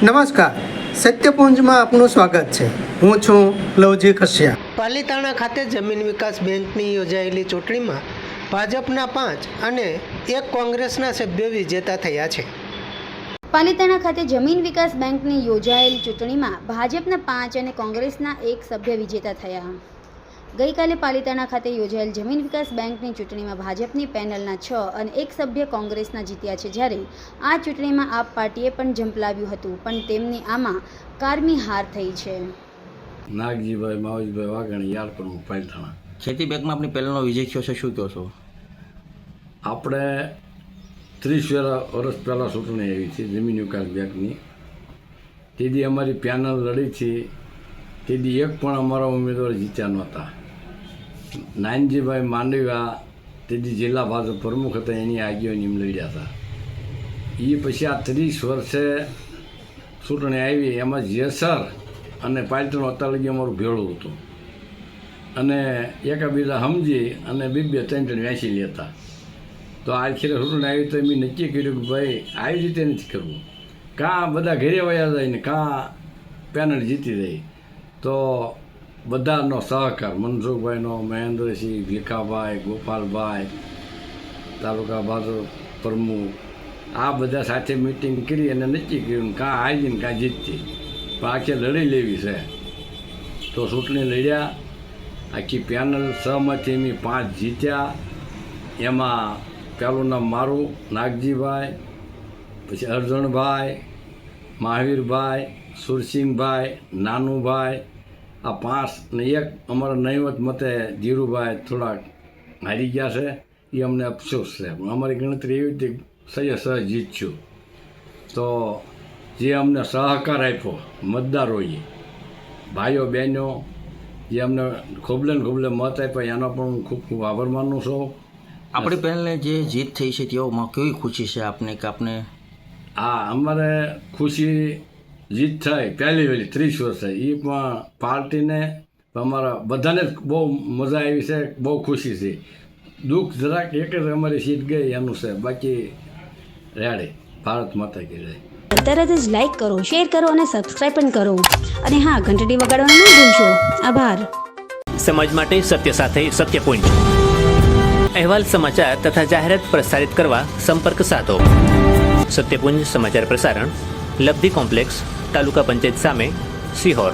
નમસ્કાર, સત્યપુંજમાં આપનું સ્વાગત છે. હું છું લવજી કશ્યા. પાલીતાણા ખાતે જમીન વિકાસ બેંકની યોજાયેલી ચૂંટણીમાં ભાજપના 5 અને 1 કોંગ્રેસના સભ્યો વિજેતા થયા છે. પાલીતાણા ખાતે જમીન વિકાસ બેંકની યોજાયેલી ચૂંટણીમાં ભાજપના 5 અને કોંગ્રેસના 1 સભ્ય વિજેતા થયા. ગઈકાલે પાલીતાણા ખાતે યોજાયેલ જમીન વિકાસ બેંકની ચૂંટણીમાં ભાજપની પેનલના 6 અને 1 સભ્ય કોંગ્રેસના જીત્યા છે. જ્યારે આ ચૂંટણીમાં આપ પાર્ટીએ પણ ઝંપલાવ્યું હતું, પણ તેમની આમાં કારમી હાર થઈ છે. નાગજીભાઈ માવજીભાઈ વાઘાણી યાર પ્રમુખ પાલીતાણા. ખેતી બેંકમાં આપણી પહેલાંનો વિજય થયો છે, શું કહો છો? આપણે 30 વર્ષ પહેલાં ચૂંટણી આવી છે જમીન વિકાસ બેંકની. તેથી અમારી પેનલ લડી છે. તેથી એક પણ અમારા ઉમેદવાર જીત્યા નહોતા. નાનજીભાઈ માંડવિયા તેથી જિલ્લા ભાજપ પ્રમુખ હતા, એની આગેવાની લડ્યા હતા. એ પછી આ 30 વર્ષે ચૂંટણી આવી, એમાં જેસર અને પાલીતાણા અત્યાર લગી અમારું ભેળું હતું. અને એકાબીજા સમજી અને 2-3 વેચી લેતા. તો આખરે ચૂંટણી આવી તો એમ નક્કી કર્યું કે ભાઈ આવી રીતે નથી કરવું. કાં બધા ઘરે વયા જાય ને કાં પેનલ જીતી જાય. તો બધાનો સહકાર, મનસુખભાઈનો, મહેન્દ્રસિંહ, ભીખાભાઈ, ગોપાલભાઈ, તાલુકા ભાજપ પ્રમુખ, આ બધા સાથે મિટિંગ કરી અને નક્કી કર્યું કાં આવી ને કાં જીતતી, પણ આખી લડી લેવી છે. તો ચૂંટણી લડ્યા. આખી પેનલ 6માંથી એમ 5 જીત્યા. એમાં પહેલું નામ મારું, નાગજીભાઈ, પછી અર્જણભાઈ, મહાવીરભાઈ, સુરસિંહભાઈ, નાનુભાઈ, આ 5 ને 1 અમારા નૈવત મતે ધીરુભાઈ થોડાક હારી ગયા છે. એ અમને અફસોસ છે. અમારી ગણતરી એવી હતી સહ જીતશું. તો જે અમને સહકાર આપ્યો મતદારોએ, ભાઈઓ બહેનો જે અમને ખોબલે ને ખોબલે મત આપ્યા, એનો પણ હું ખૂબ ખૂબ આભાર માનું છું. આપણી પહેલને જે જીત થઈ છે તેઓમાં કેવી ખુશી છે આપને કે આપને? હા, અમારે ખુશી જીત થાય પહેલી વહેલી 30 વર્ષે, એ પણ પાર્ટીને અમારા બધાને જ બહુ મજા આવી છે, બહુ ખુશી છે. દુઃખ જરાક એક જ અમારી સીટ ગઈ એનું છે, બાકી રેડી. ભારત માતા કી જય. તરત જ લાઈક કરો, શેર કરો અને સબસ્ક્રાઈબ પણ કરો. અને હા, ઘંટડી વગાડવાનું ન ભૂલશો. આભાર. સમાજ માટે સત્ય સાથે સત્ય પોઈન્ટ. અહેવાલ, સમાચાર તથા જાહેરાત પ્રસારિત કરવા સંપર્ક સાધો. સત્યપુંજ સમાચાર પ્રસારણ, લબ્ધિ કોમ્પ્લેક્સ, તાલુકા પંચાયત સામે, સિહોર.